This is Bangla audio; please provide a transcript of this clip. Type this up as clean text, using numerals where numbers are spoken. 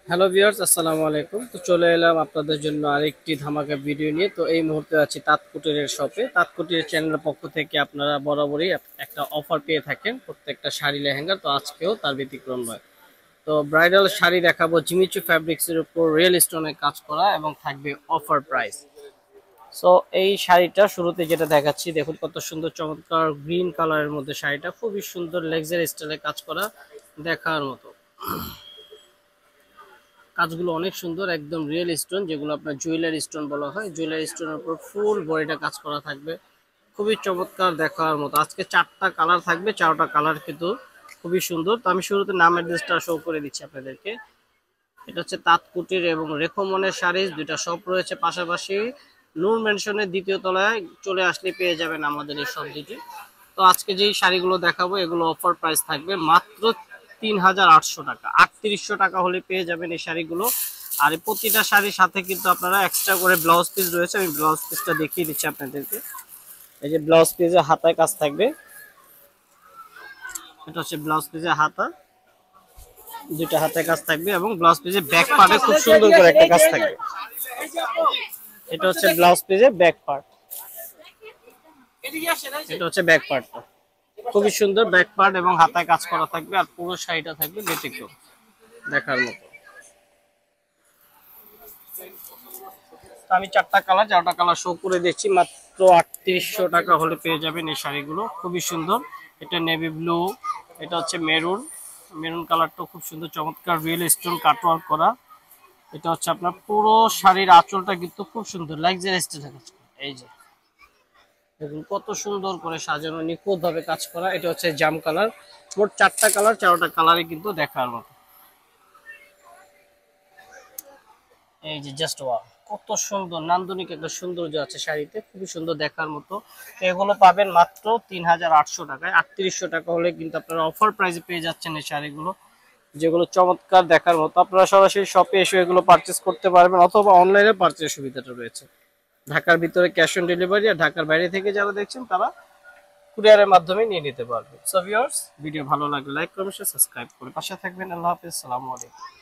হ্যালো ভিউয়ার্স, আসসালামু আলাইকুম। তো চলে এলাম আপনাদের জন্য আরেকটি ধামাকা ভিডিও নিয়ে। তো এই মুহূর্তে আছি তাঁতকুটিরের শপে। তাঁতকুটিরের চ্যানেলের পক্ষ থেকে আপনারা বরাবরই একটা অফার পেয়ে থাকেন প্রত্যেকটা শাড়ি লেহেঙ্গা। তো আজকেও তার ব্যতিক্রম নয়। তো ব্রাইডাল শাড়ি দেখাবো জিমিচু ফ্যাব্রিক্সের উপর রিয়েল স্টোনে কাজ করা এবং থাকবে অফার প্রাইস। সো এই শাড়িটা শুরুতে যেটা দেখাচ্ছি, দেখুন কত সুন্দর চমৎকার গ্রিন কালারের মধ্যে শাড়িটা, খুবই সুন্দর লেগজারি স্টাইলে কাজ করা, দেখার মতো। কাজগুলো অনেক সুন্দর, একদম রিয়েল স্টোন, যেগুলো আপনার জুয়েলারি স্টোন বলা হয়। জুয়েলারি স্টোনের উপর ফুল বডিটা কাজ করা থাকবে, খুবই চমৎকার, দেখার মতো। আজকে 4টা কালার থাকবে, 4টা কালার কিন্তু খুবই সুন্দর। তো আমি শুরুতে নাম অ্যাড্রেসটা শো করে দিচ্ছি আপনাদেরকে। এটা হচ্ছে তাঁতকুটির এবং রেখমনের শাড়িজ, দুইটা শপ রয়েছে পাশাপাশি। নূর মেনশনের দ্বিতীয় তলায় চলে আসলে পেয়ে যাবেন আমাদের এই সব দিকে। তো আজকে যেই শাড়িগুলো দেখাবো এগুলো অফার প্রাইস থাকবে মাত্র 3800 টাকা। 3800 টাকা হলে পেয়ে যাবেন এই শাড়িগুলো। আর এই প্রতিটা শাড়ির সাথে কিন্তু আপনারা এক্সট্রা করে ব্লাউজ পিস রয়েছে, আমি ব্লাউজ পিসটা দেখিয়ে দিচ্ছি আপনাদেরকে। এই যে ব্লাউজ পিসে হাতায় কাজ থাকবে, এটা হচ্ছে ব্লাউজ পিসের হাতা, দুইটা হাতে কাজ থাকবে এবং ব্লাউজ পিসের ব্যাক পার্টে খুব সুন্দর করে একটা কাজ থাকবে। এটা হচ্ছে ব্লাউজ পিসের ব্যাক পার্ট, এটা হচ্ছে ব্যাক পার্টটা, খুবই সুন্দর ব্যাক পার্ট এবং হাতায় কাজ করা থাকবে। আর পুরো শাড়িটা থাকবে ব্যতিক্রম, দেখার মতো। তো আমি 4টা কালার শো করে দিচ্ছি, মাত্র 3800 টাকা হলে পেয়ে যাবেন এই শাড়িগুলো, খুবই সুন্দর। এটা নেভি ব্লু, এটা হচ্ছে মেরুন, মেরুন কালারটা খুব সুন্দর চমৎকার রিয়েল স্টোন কাটওয়ার্ক করা। এটা হচ্ছে আপনার পুরো শাড়ির আঁচলটা কিন্তু খুব সুন্দর লাক্সারি স্টাইলে কাজ করা। এই যে দেখুন কত সুন্দর করে সাজানো, নিখুঁত ভাবে কাজ করা। এটা হচ্ছে জাম কালার। মোট 4টা কালার, 4টা কালারে কিন্তু দেখার মতো। এই যে জাস্ট ওয়াও, কত সুন্দর নান্দনিক একটা সৌন্দর্য আছে শাড়িতে, খুবই সুন্দর দেখার মতো। তো এগুলো পাবেন মাত্র 3800 টাকায়। 3800 টাকা হলে কিন্তু আপনারা অফার প্রাইসে পেয়ে যাচ্ছেন এই শাড়িগুলো, যেগুলো চমৎকার দেখার মতো। আপনারা সরাসরি শপে এসে এগুলো পারচেস করতে পারবেন অথবা অনলাইনে পারচেস সুবিধাটা রয়েছে। ঢাকার ভিতরে ক্যাশ অন ডেলিভারি, আর ঢাকার বাইরে থেকে যারা দেখছেন তারা কুরিয়ারের মাধ্যমে নিয়ে নিতে পারবেন। সো ভিউয়ার্স, ভিডিও ভালো লাগলে লাইক করবেন, সাবস্ক্রাইব করে পাশে থাকবেন। আল্লাহ হাফেজ, আসসালামু আলাইকুম।